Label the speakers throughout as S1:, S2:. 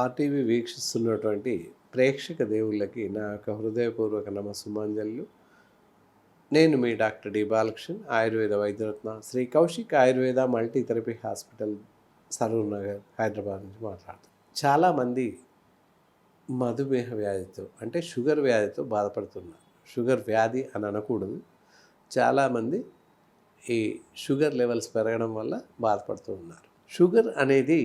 S1: RTV వీక్షిస్తున్నటువంటి ప్రేక్షక దేవుళ్ళకి నా యొక్క హృదయపూర్వక నమస్సుమాంజలు. నేను మీ డాక్టర్ డి బాలకృష్ణ, ఆయుర్వేద వైద్యరత్న Sri Kaushik Ayurveda multi therapy hospital, Saroor Nagar, Hyderabad నుంచి మాట్లాడుతాను. చాలామంది మధుమేహ వ్యాధితో అంటే షుగర్ వ్యాధితో బాధపడుతున్నారు. షుగర్ వ్యాధి అని అనకూడదు. చాలామంది ఈ షుగర్ లెవెల్స్ పెరగడం వల్ల బాధపడుతూ ఉన్నారు. షుగర్ అనేది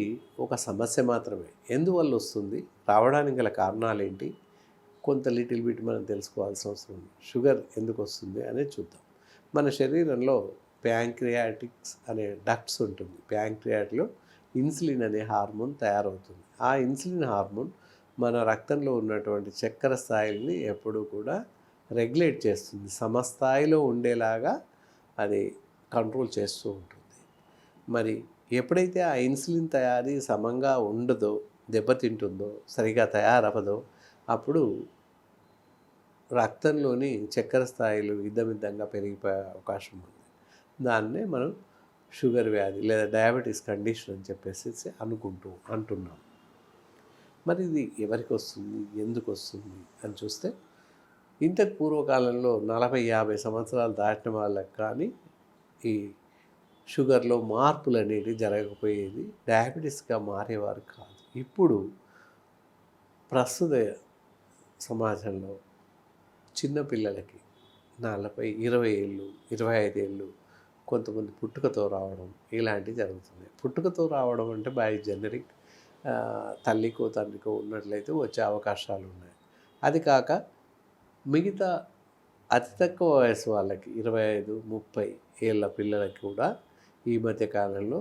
S1: ఒక సమస్య మాత్రమే. ఎందువల్ల వస్తుంది, రావడానికి గల కారణాలు ఏంటి, కొంత లిటిల్ బిట్ మనం తెలుసుకోవాల్సిన అవసరం ఉంది. షుగర్ ఎందుకు వస్తుంది అనేది చూద్దాం. మన శరీరంలో ప్యాంక్రియాటిక్స్ అనే డక్ట్స్ ఉంటుంది. ప్యాంక్రియాట్లో ఇన్సులిన్ అనే హార్మోన్ తయారవుతుంది. ఆ ఇన్సులిన్ హార్మోన్ మన రక్తంలో ఉన్నటువంటి చక్కెర స్థాయిల్ని ఎప్పుడూ కూడా రెగ్యులేట్ చేస్తుంది. సమస్థాయిలో ఉండేలాగా అది కంట్రోల్ చేస్తూ ఉంటుంది. మరి ఎప్పుడైతే ఆ ఇన్సులిన్ తయారీ సమంగా ఉండదో, దెబ్బతింటుందో, సరిగా తయారవ్వదో, అప్పుడు రక్తంలోని చక్కెర స్థాయిలు ఇద్దమిద్దంగా పెరిగిపోయే అవకాశం ఉంది. దాన్నే మనం షుగర్ వ్యాధి లేదా డయాబెటీస్ కండిషన్ అని చెప్పేసి అంటున్నాం. మరి ఇది ఎవరికి వస్తుంది, ఎందుకు వస్తుంది అని చూస్తే, ఇంతకు పూర్వకాలంలో 40-50 సంవత్సరాలు దాటిన వాళ్ళకి కానీ ఈ షుగర్లో మార్పులు అనేవి జరగకపోయేది, డయాబెటీస్గా మారేవారు కాదు. ఇప్పుడు ప్రస్తుత సమాజంలో చిన్నపిల్లలకి 20 ఏళ్ళు, 25 ఏళ్ళు, కొంతమంది పుట్టుకతో రావడం ఇలాంటివి జరుగుతున్నాయి. పుట్టుకతో రావడం అంటే బై జెనరిక్ తల్లికో తండ్రికో ఉన్నట్లయితే వచ్చే అవకాశాలు ఉన్నాయి. అది కాక మిగతా అతి తక్కువ వయసు వాళ్ళకి 25-30 ఏళ్ళ పిల్లలకి కూడా ఈ మధ్యకాలంలో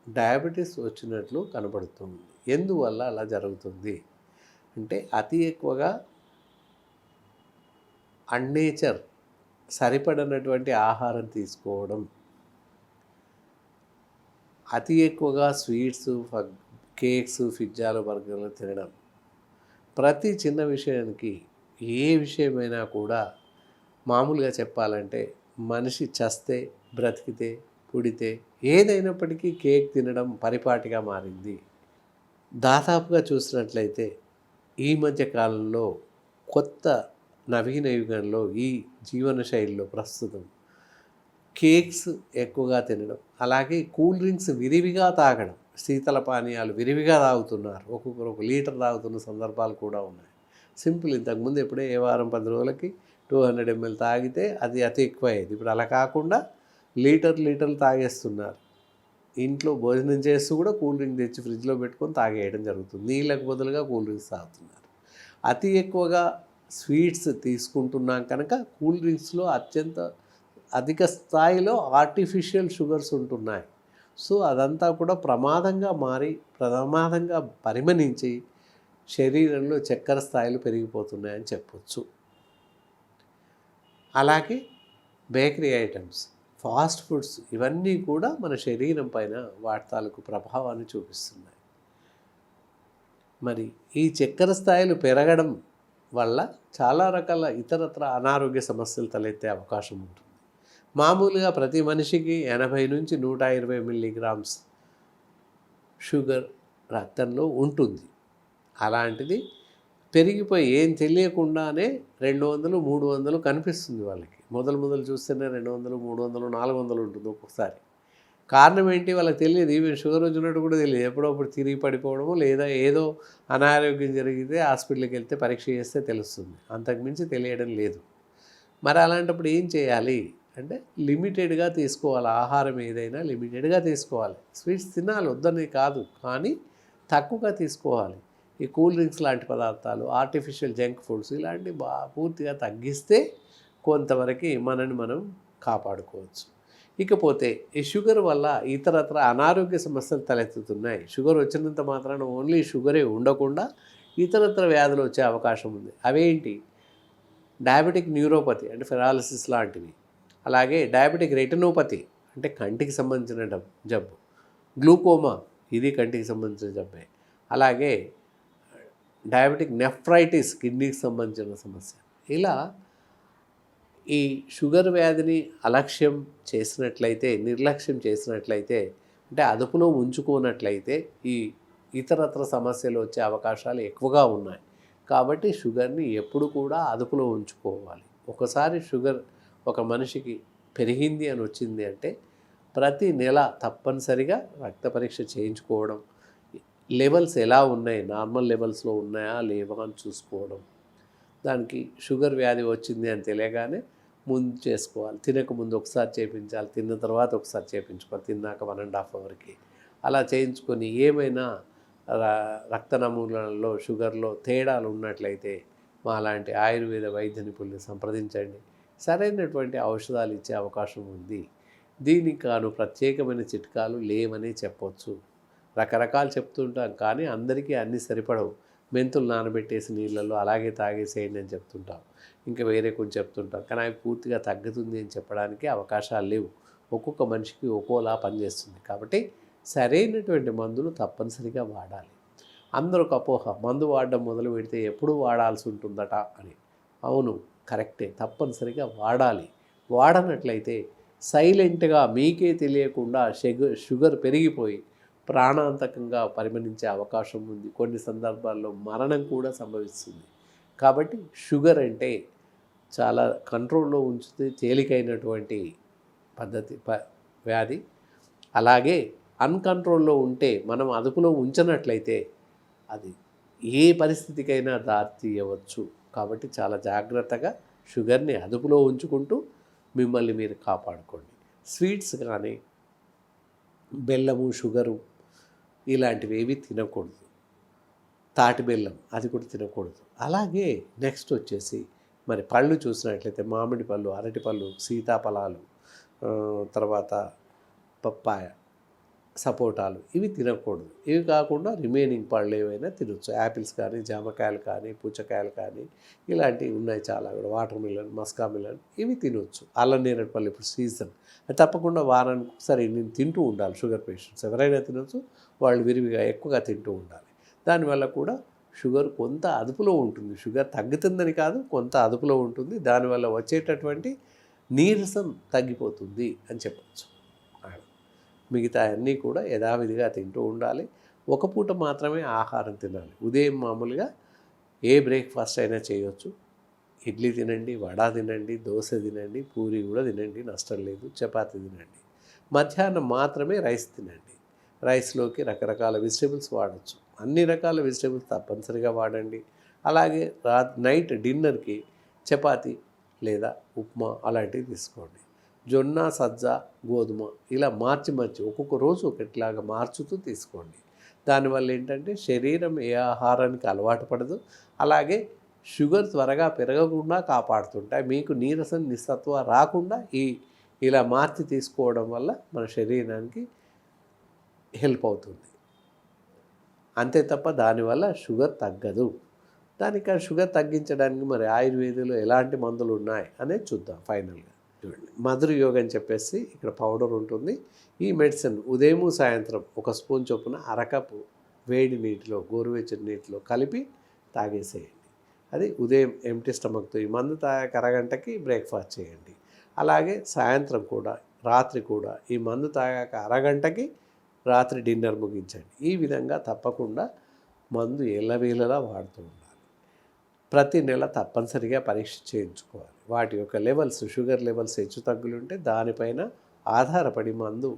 S1: డయాబెటీస్ వచ్చినట్లు కనబడుతుంది. ఎందువల్ల అలా జరుగుతుంది అంటే, అతి ఎక్కువగా అన్నేచర్ సరిపడనటువంటి ఆహారం తీసుకోవడం, అతి ఎక్కువగా స్వీట్స్, కేక్స్, పిజ్జాలు, బర్గర్లు తినడం, ప్రతి చిన్న విషయానికి ఏ విషయమైనా కూడా మామూలుగా చెప్పాలంటే మనిషి చస్తే, బ్రతికితే, పుడితే ఏదైనప్పటికీ కేక్ తినడం పరిపాటిగా మారింది. దాదాపుగా చూసినట్లయితే ఈ మధ్య కాలంలో కొత్త నవీన యుగంలో ఈ జీవన శైలిలో ప్రస్తుతం కేక్స్ ఎక్కువగా తినడం, అలాగే కూల్ డ్రింక్స్ విరివిగా తాగడం, శీతల పానీయాలు విరివిగా తాగుతున్నారు. ఒక్కొక్కరు 1 లీటర్ తాగుతున్న సందర్భాలు కూడా ఉన్నాయి. సింపుల్, ఇంతకుముందు ఎప్పుడే ఏ వారం 10 రోజులకి 200 ml తాగితే అది అతి ఎక్కువ అయ్యేది. ఇప్పుడు అలా కాకుండా లీటర్లు తాగేస్తున్నారు. ఇంట్లో భోజనం చేస్తూ కూడా కూల్ డ్రింక్ తెచ్చి ఫ్రిడ్జ్లో పెట్టుకొని తాగేయడం జరుగుతుంది. నీళ్ళకు బదులుగా కూల్ డ్రింక్స్ తాగుతున్నారు. అతి ఎక్కువగా స్వీట్స్ తీసుకుంటున్నాం కనుక కూల్ డ్రింక్స్లో అధిక స్థాయిలో ఆర్టిఫిషియల్ షుగర్స్ ఉంటున్నాయి. సో అదంతా కూడా ప్రమాదంగా పరిగణించి శరీరంలో చక్కెర స్థాయిలు పెరిగిపోతున్నాయని చెప్పొచ్చు. అలాగే బేకరీ ఐటమ్స్, ఫాస్ట్ ఫుడ్స్ ఇవన్నీ కూడా మన శరీరం పైన వాటి తాలూకు ప్రభావాన్ని చూపిస్తున్నాయి. మరి ఈ చక్కెర స్థాయిలు పెరగడం వల్ల చాలా రకాల ఇతరత్ర అనారోగ్య సమస్యలు తలెత్తే అవకాశం ఉంటుంది. మామూలుగా ప్రతి మనిషికి 80 నుంచి 120 మిల్లీగ్రామ్స్ షుగర్ రక్తంలో ఉంటుంది. అలాంటిది పెరిగిపోయి ఏం తెలియకుండానే 200-300 కనిపిస్తుంది వాళ్ళకి. మొదలు చూస్తేనే 200-300 400 ఉంటుంది ఒక్కొక్కసారి. కారణం ఏంటి వాళ్ళకి తెలియదు. ఈవెన్ షుగర్ వచ్చినట్టు కూడా తెలియదు. ఎప్పుడప్పుడు తిరిగి పడిపోవడము, లేదా ఏదో అనారోగ్యం జరిగితే హాస్పిటల్కి వెళ్తే పరీక్ష చేస్తే తెలుస్తుంది. అంతకుమించి తెలియడం లేదు. మరి అలాంటప్పుడు ఏం చేయాలి అంటే, లిమిటెడ్గా తీసుకోవాలి. ఆహారం ఏదైనా లిమిటెడ్గా తీసుకోవాలి. స్వీట్స్ తినాలి, వద్దని కాదు, కానీ తక్కువగా తీసుకోవాలి. ఈ కూల్ డ్రింక్స్ లాంటి పదార్థాలు, ఆర్టిఫిషియల్ జంక్ ఫుడ్స్ ఇలాంటివి పూర్తిగా తగ్గిస్తే కొంతవరకు మనని మనం కాపాడుకోవచ్చు. ఇకపోతే ఈ షుగర్ వల్ల ఇతరత్ర అనారోగ్య సమస్యలు తలెత్తుతున్నాయి. షుగర్ వచ్చినంత మాత్రాన ఓన్లీ షుగరే ఉండకుండా ఇతరత్ర వ్యాధులు వచ్చే అవకాశం ఉంది. అవేంటి? డయాబెటిక్ న్యూరోపతి అంటే ఫెరాలసిస్ లాంటివి, అలాగే డయాబెటిక్ రెటినోపతి అంటే కంటికి సంబంధించిన జబ్బు, గ్లూకోమా ఇది కంటికి సంబంధించిన జబ్బే, అలాగే డయాబెటిక్ నెఫ్రైటిస్ కిడ్నీకి సంబంధించిన సమస్య. ఇలా ఈ షుగర్ వ్యాధిని నిర్లక్ష్యం చేసినట్లయితే అంటే అదుపులో ఉంచుకోనట్లయితే ఈ ఇతరత్ర సమస్యలు వచ్చే అవకాశాలు ఎక్కువగా ఉన్నాయి. కాబట్టి షుగర్ని ఎప్పుడు కూడా అదుపులో ఉంచుకోవాలి. ఒకసారి షుగర్ ఒక మనిషికి పెరిగింది అని వచ్చింది అంటే ప్రతి నెల తప్పనిసరిగా రక్త పరీక్ష చేయించుకోవడం, లెవెల్స్ ఎలా ఉన్నాయి, నార్మల్ లెవెల్స్లో ఉన్నాయా లేవా అని చూసుకోవడం. దానికి షుగర్ వ్యాధి వచ్చింది అని తెలియగానే ముందు చేసుకోవాలి. తినకముందు ఒకసారి చేయించాలి, తిన్న తర్వాత ఒకసారి చేయించుకోవాలి, తిన్నాక 1.5 అవర్కి అలా చేయించుకొని ఏమైనా రక్త నమూనాలలో షుగర్లో తేడాలు ఉన్నట్లయితే మాలాంటి ఆయుర్వేద వైద్య నిపుణుల్ని సంప్రదించండి. సరైనటువంటి ఔషధాలు ఇచ్చే అవకాశం ఉంది. దీనికి కాను ప్రత్యేకమైన చిట్కాలు లేవనే చెప్పొచ్చు. రకరకాలు చెప్తుంటాం కానీ అందరికీ అన్నీ సరిపడవు. మెంతులు నానబెట్టేసి నీళ్ళల్లో అలాగే తాగేసేయండి అని చెప్తుంటాం. ఇంకా వేరే కొంచెం చెప్తుంటాం కానీ అవి పూర్తిగా తగ్గుతుంది అని చెప్పడానికి అవకాశాలు లేవు. ఒక్కొక్క మనిషికి ఒక్కోలా పనిచేస్తుంది. కాబట్టి సరైనటువంటి మందులు తప్పనిసరిగా వాడాలి. అందరూ ఒక అపోహ, మందు వాడడం మొదలు పెడితే ఎప్పుడు వాడాల్సి ఉంటుందట అని. అవును, కరెక్టే, తప్పనిసరిగా వాడాలి. వాడనట్లయితే సైలెంట్గా మీకే తెలియకుండా షుగర్ పెరిగిపోయి ప్రాణాంతకంగా పరిగణించే అవకాశం ఉంది. కొన్ని సందర్భాల్లో మరణం కూడా సంభవిస్తుంది. కాబట్టి షుగర్ అంటే చాలా కంట్రోల్లో ఉంచితే తేలికైనటువంటి పద్ధతి వ్యాధి. అలాగే అన్కంట్రోల్లో ఉంటే మనం అదుపులో ఉంచనట్లయితే అది ఏ పరిస్థితికైనా దారి తీయవచ్చు. కాబట్టి చాలా జాగ్రత్తగా షుగర్ని అదుపులో ఉంచుకుంటూ మిమ్మల్ని మీరు కాపాడుకోండి. స్వీట్స్ కానీ బెల్లము, షుగరు ఇలాంటివి ఏవి తినకూడదు. తాటి బెల్లం అది కూడా తినకూడదు. అలాగే నెక్స్ట్ వచ్చేసి మరి పళ్ళు చూసినట్లయితే మామిడి పళ్ళు, అరటి పళ్ళు, సీతాఫలాలు, తర్వాత పప్పాయ, సపోటాలు ఇవి తినకూడదు. ఇవి కాకుండా రిమైనింగ్ పళ్ళు ఏవైనా తినొచ్చు. యాపిల్స్ కానీ, జామకాయలు కానీ, పుచ్చకాయలు కానీ ఇలాంటివి ఉన్నాయి చాలా కూడా. వాటర్ మిలన్, మస్కా మిలన్ ఇవి తినొచ్చు. అల్లం నేరేడు పళ్ళు ఇప్పుడు సీజన్. అది తప్పకుండా వారానికి ఒకసారి నేను తింటూ ఉండాలి. షుగర్ పేషెంట్స్ ఎవరైనా తినొచ్చు, వాళ్ళు విరివిగా ఎక్కువగా తింటూ ఉండాలి. దానివల్ల కూడా షుగర్ కొంత అదుపులో ఉంటుంది. షుగర్ తగ్గుతుందని కాదు, కొంత అదుపులో ఉంటుంది. దానివల్ల వచ్చేటటువంటి నీరసం తగ్గిపోతుంది అని చెప్పచ్చు. మిగతా అన్నీ కూడా యథావిధిగా తింటూ ఉండాలి. ఒక పూట మాత్రమే ఆహారం తినాలి. ఉదయం మామూలుగా ఏ బ్రేక్ఫాస్ట్ అయినా చేయొచ్చు. ఇడ్లీ తినండి, వడ తినండి, దోశ తినండి, పూరి కూడా తినండి, నష్టం లేదు. చపాతీ తినండి. మధ్యాహ్నం మాత్రమే రైస్ తినండి. రైస్లోకి రకరకాల వెజిటేబుల్స్ వాడచ్చు. అన్ని రకాల వెజిటేబుల్స్ తప్పనిసరిగా వాడండి. అలాగే నైట్ డిన్నర్కి చపాతీ లేదా ఉప్మా అలాంటివి తీసుకోండి. జొన్న, సజ్జ, గోధుమ ఇలా మార్చి ఒక్కొక్క రోజు ఒకటిలాగా మార్చుతూ తీసుకోండి. దానివల్ల ఏంటంటే శరీరం ఏ ఆహారానికి అలవాటు పడదు. అలాగే షుగర్ త్వరగా పెరగకుండా కాపాడుతుంటాయి. మీకు నీరసం, నిస్సత్వ రాకుండా ఇలా మార్చి తీసుకోవడం వల్ల మన శరీరానికి హెల్ప్ అవుతుంది. అంతే తప్ప దానివల్ల షుగర్ తగ్గదు. దానికి షుగర్ తగ్గించడానికి మరి ఆయుర్వేదంలో ఎలాంటి మందులు ఉన్నాయి అనేది చూద్దాం ఫైనల్గా. చూడండి, మధుర యోగ అని చెప్పేసి ఇక్కడ పౌడర్ ఉంటుంది. ఈ మెడిసిన్ ఉదయం సాయంత్రం 1 స్పూన్ చొప్పున అరకప్పు వేడి నీటిలో, గోరువెచ్చని నీటిలో కలిపి తాగేసేయండి. అది ఉదయం ఎంప్టీ స్టమక్తో ఈ మందు తాగాక అరగంటకి బ్రేక్ఫాస్ట్ చేయండి. అలాగే సాయంత్రం కూడా, రాత్రి కూడా ఈ మందు తాగాక అరగంటకి రాత్రి డిన్నర్ ముగించండి. ఈ విధంగా తప్పకుండా మందు ఎల్లవేళలా వాడుతూ ఉండాలి. ప్రతి నెల తప్పనిసరిగా పరీక్ష చేయించుకోవాలి. వాటి యొక్క లెవెల్స్, షుగర్ లెవెల్స్ హెచ్చు తగ్గులుంటే దానిపైన ఆధారపడి మందు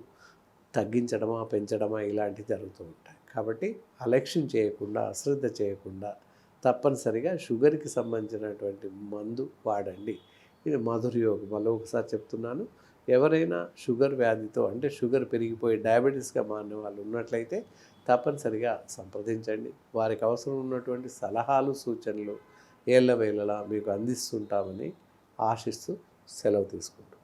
S1: తగ్గించడమా, పెంచడమా ఇలాంటివి జరుగుతూ ఉంటాయి. కాబట్టి అలక్ష్యం చేయకుండా, అశ్రద్ధ చేయకుండా తప్పనిసరిగా షుగర్కి సంబంధించినటువంటి మందు వాడండి. ఇది మధుర యోగం. మళ్ళీ ఒకసారి చెప్తున్నాను, ఎవరైనా షుగర్ వ్యాధితో అంటే షుగర్ పెరిగిపోయి డయాబెటీస్గా మారిన వాళ్ళు ఉన్నట్లయితే తప్పనిసరిగా సంప్రదించండి. వారికి అవసరం ఉన్నటువంటి సలహాలు, సూచనలు ఎల్లవేళలా మీకు అందిస్తుంటామని ఆశిస్తూ సెలవు తీసుకుంటాం.